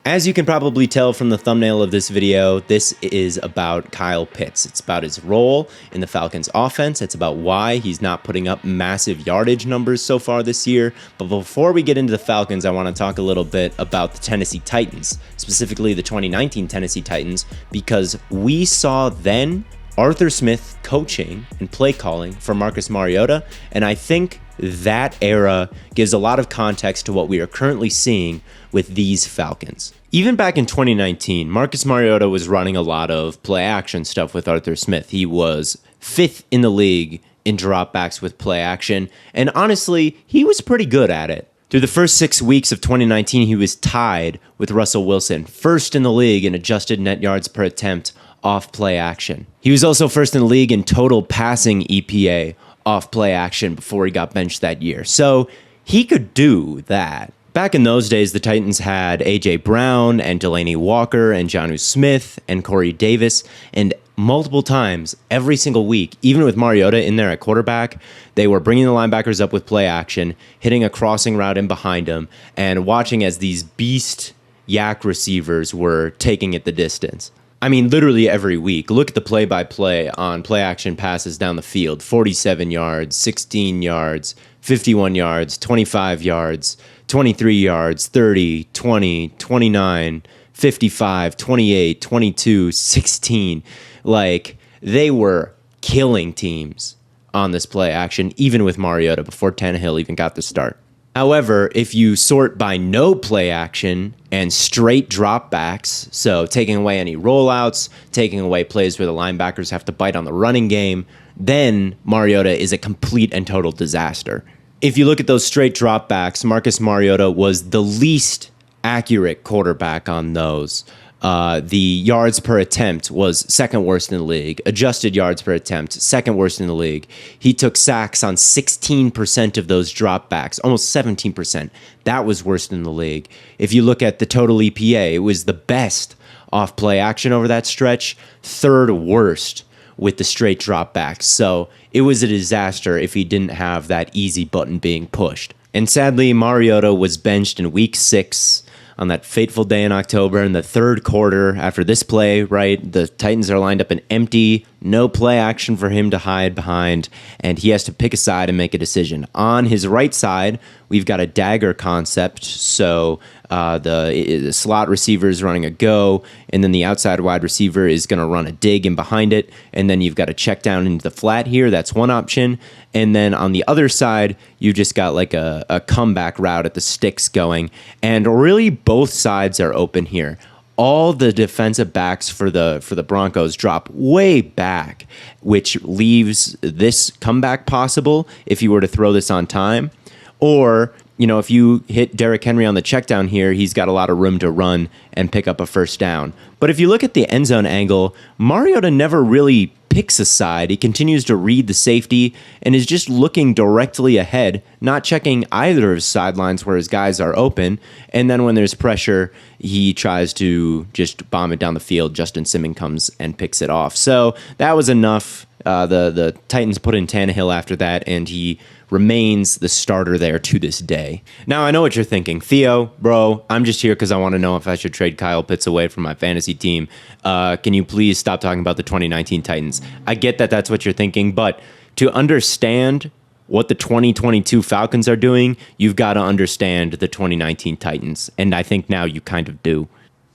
As you can probably tell from the thumbnail of this video, this is about Kyle Pitts. It's about his role in the Falcons offense. It's about why he's not putting up massive yardage numbers so far this year. But before we get into the Falcons, I want to talk a little bit about the Tennessee Titans, specifically the 2019 Tennessee Titans, because we saw then Arthur Smith coaching and play calling for Marcus Mariota, and I think that era gives a lot of context to what we are currently seeing with these Falcons. Even back in 2019, Marcus Mariota was running a lot of play action stuff with Arthur Smith. He was 5th in the league in dropbacks with play action, and honestly, he was pretty good at it. Through the first 6 weeks of 2019, he was tied with Russell Wilson, 1st in the league in adjusted net yards per attempt off play action. He was also 1st in the league in total passing EPA off play action before he got benched that year. So he could do that. Back in those days, the Titans had A.J. Brown and Delaney Walker and Jonnu Smith and Corey Davis, and multiple times every single week, even with Mariota in there at quarterback, they were bringing the linebackers up with play action, hitting a crossing route in behind them, and watching as these beast yak receivers were taking it the distance. I mean, literally every week. Look at the play-by-play on play-action passes down the field. 47 yards, 16 yards, 51 yards, 25 yards, 23 yards, 30, 20, 29, 55, 28, 22, 16. Like, they were killing teams on this play action, even with Mariota, before Tannehill even got the start. However, if you sort by no play action and straight dropbacks, so taking away any rollouts, taking away plays where the linebackers have to bite on the running game, then Mariota is a complete and total disaster. If you look at those straight dropbacks, Marcus Mariota was the least accurate quarterback on those. The yards per attempt was 2nd worst in the league. Adjusted yards per attempt, 2nd worst in the league. He took sacks on 16% of those dropbacks, almost 17%. That was worst in the league. If you look at the total EPA, it was the best off play action over that stretch, 3rd worst with the straight dropbacks. So it was a disaster if he didn't have that easy button being pushed. And sadly, Mariota was benched in week 6 on that fateful day in October in the 3rd quarter. After this play, right, the Titans are lined up an empty, no play action for him to hide behind, and he has to pick a side and make a decision. On his right side, we've got a dagger concept, so the slot receiver is running a go, and then the outside wide receiver is going to run a dig in behind it, and then you've got a check down into the flat here. That's one option. And then on the other side, you just got like a comeback route at the sticks going, and really both sides are open here. All the defensive backs for the Broncos drop way back, which leaves this comeback possible if you were to throw this on time. Or, you know, if you hit Derrick Henry on the check down here, he's got a lot of room to run and pick up a first down. But if you look at the end zone angle, Mariota never really picks a side. He continues to read the safety and is just looking directly ahead, not checking either of his sidelines where his guys are open. And then when there's pressure, he tries to just bomb it down the field. Justin Simmons comes and picks it off. So that was enough. The Titans put in Tannehill after that, and he remains the starter there to this day. Now, I know what you're thinking. Theo, bro, I'm just here because I want to know if I should trade Kyle Pitts away from my fantasy team. Can you please stop talking about the 2019 Titans? I get that that's what you're thinking, but to understand what the 2022 Falcons are doing, you've got to understand the 2019 Titans, and I think now you kind of do.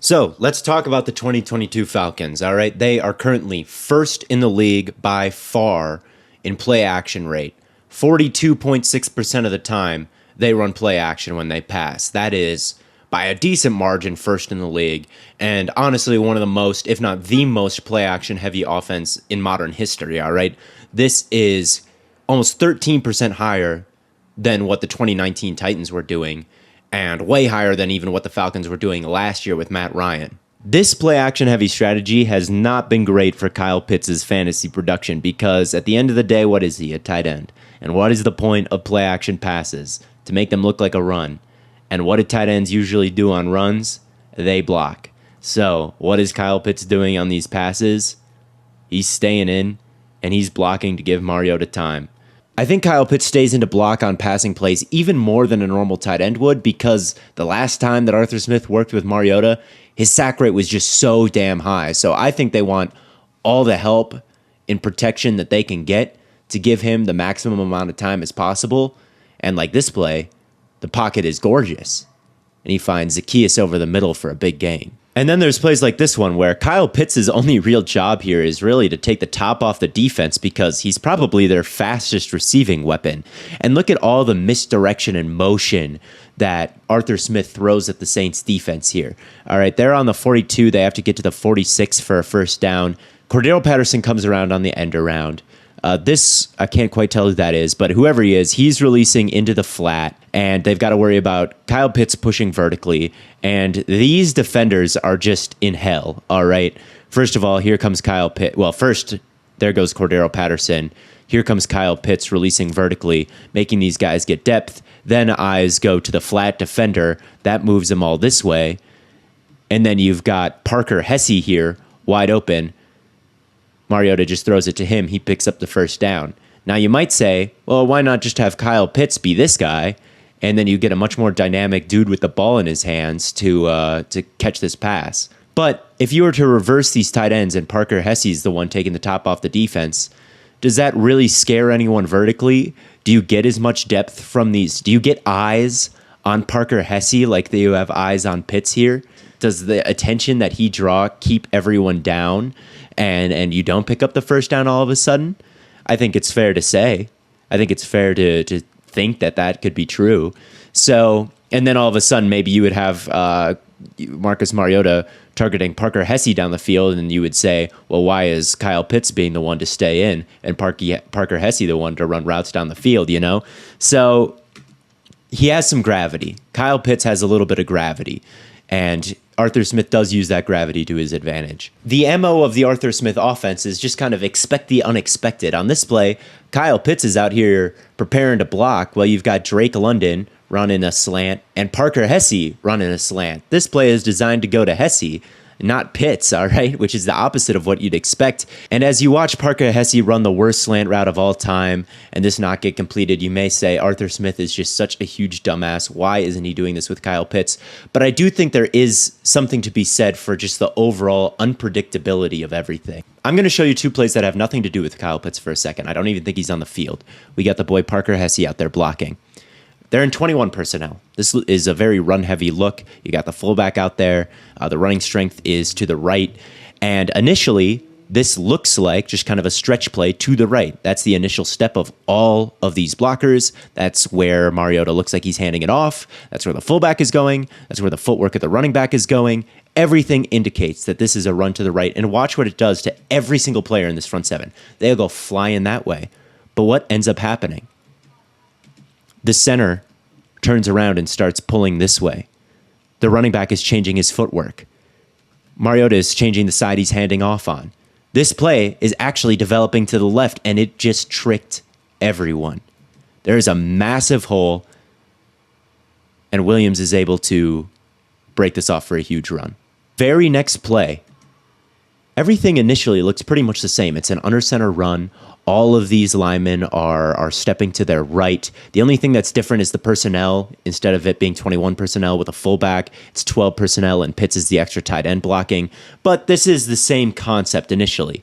So let's talk about the 2022 Falcons, all right? They are currently 1st in the league by far in play action rate. 42.6% of the time, they run play action when they pass. That is, by a decent margin, 1st in the league, and honestly, one of the most, if not the most, play action heavy offense in modern history, all right? This is almost 13% higher than what the 2019 Titans were doing, and way higher than even what the Falcons were doing last year with Matt Ryan. This play-action heavy strategy has not been great for Kyle Pitts' fantasy production because at the end of the day, what is he? A tight end. And what is the point of play-action passes? To make them look like a run. And what do tight ends usually do on runs? They block. So what is Kyle Pitts doing on these passes? He's staying in, and he's blocking to give Mariota time. I think Kyle Pitts stays into block on passing plays even more than a normal tight end would, because the last time that Arthur Smith worked with Mariota, his sack rate was just so damn high. So I think they want all the help in protection that they can get to give him the maximum amount of time as possible. And like this play, the pocket is gorgeous, and he finds Zacchaeus over the middle for a big gain. And then there's plays like this one where Kyle Pitts' only real job here is really to take the top off the defense, because he's probably their fastest receiving weapon. And look at all the misdirection and motion that Arthur Smith throws at the Saints defense here. All right, they're on the 42. They have to get to the 46 for a first down. Cordero Patterson comes around on the end around. This, I can't quite tell who that is, but whoever he is, he's releasing into the flat, and they've got to worry about Kyle Pitts pushing vertically, and these defenders are just in hell, all right? First of all, here comes Kyle Pitts. Well, first, there goes Cordero Patterson. Here comes Kyle Pitts releasing vertically, making these guys get depth. Then eyes go to the flat defender. That moves them all this way. And then you've got Parker Hesse here, wide open. Mariota just throws it to him. He picks up the first down. Now you might say, well, why not just have Kyle Pitts be this guy, and then you get a much more dynamic dude with the ball in his hands to catch this pass. But if you were to reverse these tight ends and Parker Hesse's the one taking the top off the defense, does that really scare anyone vertically? Do you get as much depth from these? Do you get eyes on Parker Hesse like you have eyes on Pitts here? Does the attention that he draw keep everyone down, and you don't pick up the first down all of a sudden? I think it's fair to say. I think it's fair to think that could be true. So, and then all of a sudden, maybe you would have Marcus Mariota targeting Parker Hesse down the field, and you would say, well, why is Kyle Pitts being the one to stay in and Parker Hesse the one to run routes down the field, you know? So he has some gravity. Kyle Pitts has a little bit of gravity, and Arthur Smith does use that gravity to his advantage. The MO of the Arthur Smith offense is just kind of expect the unexpected. On this play, Kyle Pitts is out here preparing to block while you've got Drake London running a slant and Parker Hesse running a slant. This play is designed to go to Hesse, not Pitts, all right, which is the opposite of what you'd expect. And as you watch Parker Hesse run the worst slant route of all time and this not get completed, you may say Arthur Smith is just such a huge dumbass. Why isn't he doing this with Kyle Pitts? But I do think there is something to be said for just the overall unpredictability of everything. I'm going to show you two plays that have nothing to do with Kyle Pitts for a second. I don't even think he's on the field. We got the boy Parker Hesse out there blocking. They're in 21 personnel. This is a very run-heavy look. You got the fullback out there. The running strength is to the right. And initially, this looks like just kind of a stretch play to the right. That's the initial step of all of these blockers. That's where Mariota looks like he's handing it off. That's where the fullback is going. That's where the footwork of the running back is going. Everything indicates that this is a run to the right. And watch what it does to every single player in this front seven. They'll go flying that way. But what ends up happening? The center turns around and starts pulling this way. The running back is changing his footwork. Mariota is changing the side he's handing off on. This play is actually developing to the left, and it just tricked everyone. There is a massive hole, and Williams is able to break this off for a huge run. Very next play, everything initially looks pretty much the same. It's an under center run. All of these linemen are stepping to their right. The only thing that's different is the personnel. Instead of it being 21 personnel with a fullback, it's 12 personnel, and Pitts is the extra tight end blocking. But this is the same concept initially.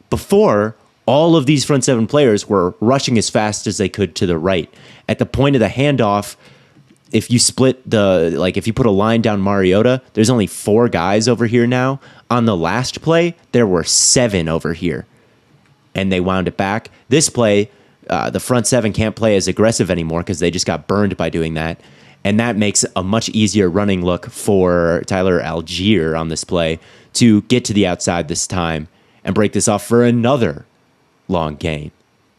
Before, all of these front seven players were rushing as fast as they could to the right. At the point of the handoff, if you if you put a line down Mariota, there's only 4 guys over here now. On the last play, there were 7 over here, and they wound it back. This play, the front seven can't play as aggressive anymore because they just got burned by doing that, and that makes a much easier running look for Tyler Algier on this play to get to the outside this time and break this off for another long gain.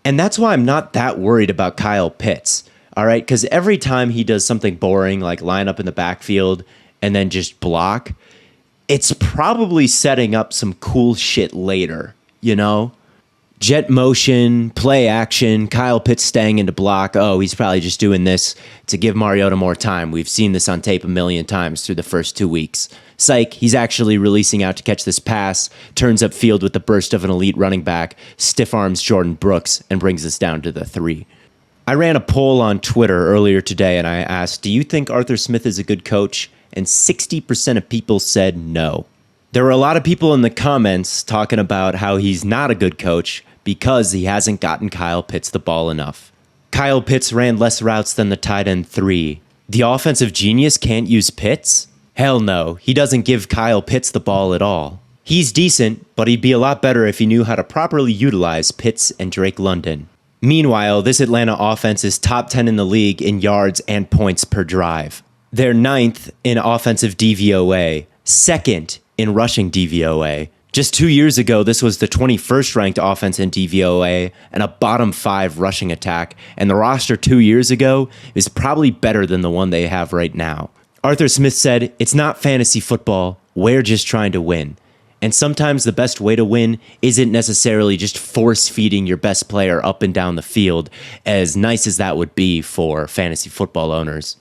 And that's why I'm not that worried about Kyle Pitts, all right? Because every time he does something boring like line up in the backfield and then just block, it's probably setting up some cool shit later, you know? Jet motion, play action, Kyle Pitts staying into block. Oh, he's probably just doing this to give Mariota more time. We've seen this on tape a million times through the first 2 weeks. Psych, he's actually releasing out to catch this pass, turns up field with the burst of an elite running back, stiff arms Jordan Brooks, and brings us down to the 3. I ran a poll on Twitter earlier today and I asked, do you think Arthur Smith is a good coach? And 60% of people said no. There were a lot of people in the comments talking about how he's not a good coach because he hasn't gotten Kyle Pitts the ball enough. Kyle Pitts ran less routes than the tight end 3. The offensive genius can't use Pitts? Hell no, he doesn't give Kyle Pitts the ball at all. He's decent, but he'd be a lot better if he knew how to properly utilize Pitts and Drake London. Meanwhile, this Atlanta offense is top 10 in the league in yards and points per drive. They're 9th in offensive DVOA, 2nd in rushing DVOA. Just 2 years ago, this was the 21st ranked offense in DVOA and a bottom 5 rushing attack, and the roster 2 years ago is probably better than the one they have right now. Arthur Smith said, "It's not fantasy football, we're just trying to win." And sometimes the best way to win isn't necessarily just force-feeding your best player up and down the field, as nice as that would be for fantasy football owners.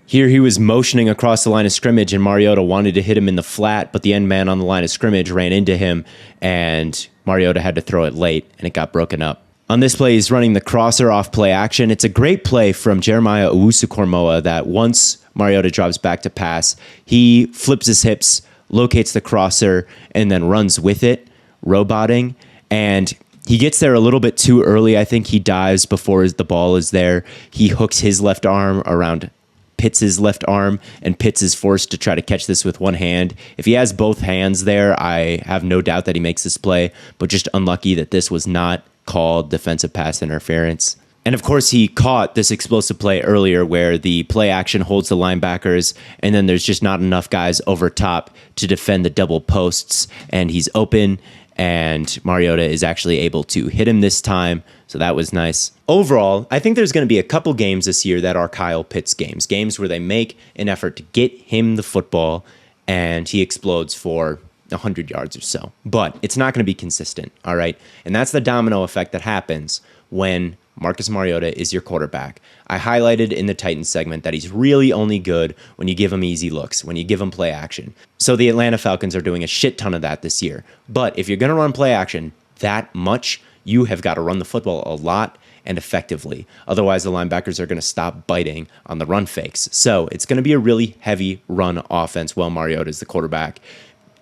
Here he was motioning across the line of scrimmage and Mariota wanted to hit him in the flat, but the end man on the line of scrimmage ran into him and Mariota had to throw it late and it got broken up. On this play, he's running the crosser off play action. It's a great play from Jeremiah Owusu-Koramoah that once Mariota drops back to pass, he flips his hips, locates the crosser, and then runs with it, roboting. And he gets there a little bit too early. I think he dives before the ball is there. He hooks his left arm around Pitts' left arm, and Pitts is forced to try to catch this with one hand. If he has both hands there, I have no doubt that he makes this play, but just unlucky that this was not called defensive pass interference. And of course, he caught this explosive play earlier where the play action holds the linebackers, and then there's just not enough guys over top to defend the double posts, and he's open, and Mariota is actually able to hit him this time, so that was nice. Overall, I think there's going to be a couple games this year that are Kyle Pitts games where they make an effort to get him the football, and he explodes for 100 yards or so. But it's not going to be consistent, all right? And that's the domino effect that happens when Marcus Mariota is your quarterback. I highlighted in the Titans segment that he's really only good when you give him easy looks, when you give him play action. So the Atlanta Falcons are doing a shit ton of that this year. But if you're going to run play action that much, you have got to run the football a lot and effectively. Otherwise, the linebackers are going to stop biting on the run fakes. So it's going to be a really heavy run offense while Mariota is the quarterback.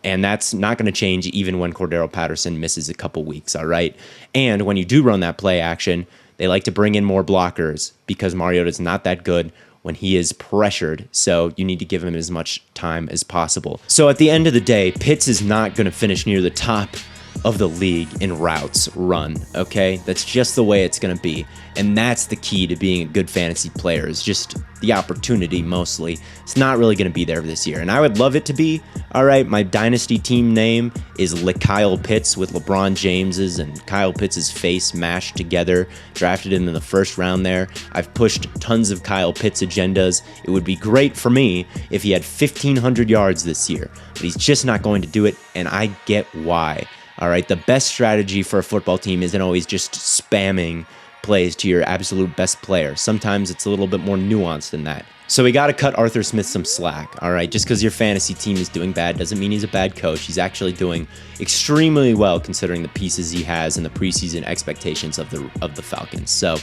And that's not going to change even when Cordero Patterson misses a couple weeks, all right? And when you do run that play action, they like to bring in more blockers because Mariota is not that good when he is pressured, so you need to give him as much time as possible. So at the end of the day, Pitts is not going to finish near the top of the league in routes run, okay? That's just the way it's going to be. And that's the key to being a good fantasy player, is just the opportunity mostly. It's not really going to be there this year. And I would love it to be. All right, my dynasty team name is Kyle Pitts with LeBron James's and Kyle Pitts' face mashed together. Drafted him in the first round there. I've pushed tons of Kyle Pitts agendas. It would be great for me if he had 1,500 yards this year. But he's just not going to do it, and I get why. All right, the best strategy for a football team isn't always just spamming plays to your absolute best player. Sometimes it's a little bit more nuanced than that. So we got to cut Arthur Smith some slack, all right? Just because your fantasy team is doing bad doesn't mean he's a bad coach. He's actually doing extremely well considering the pieces he has and the preseason expectations of the Falcons. So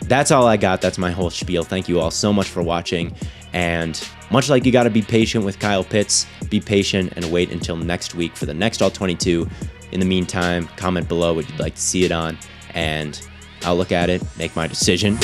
that's all I got. That's my whole spiel. Thank you all so much for watching. And much like you got to be patient with Kyle Pitts, be patient and wait until next week for the next All 22. In the meantime, comment below what you'd like to see it on, and I'll look at it, make my decision.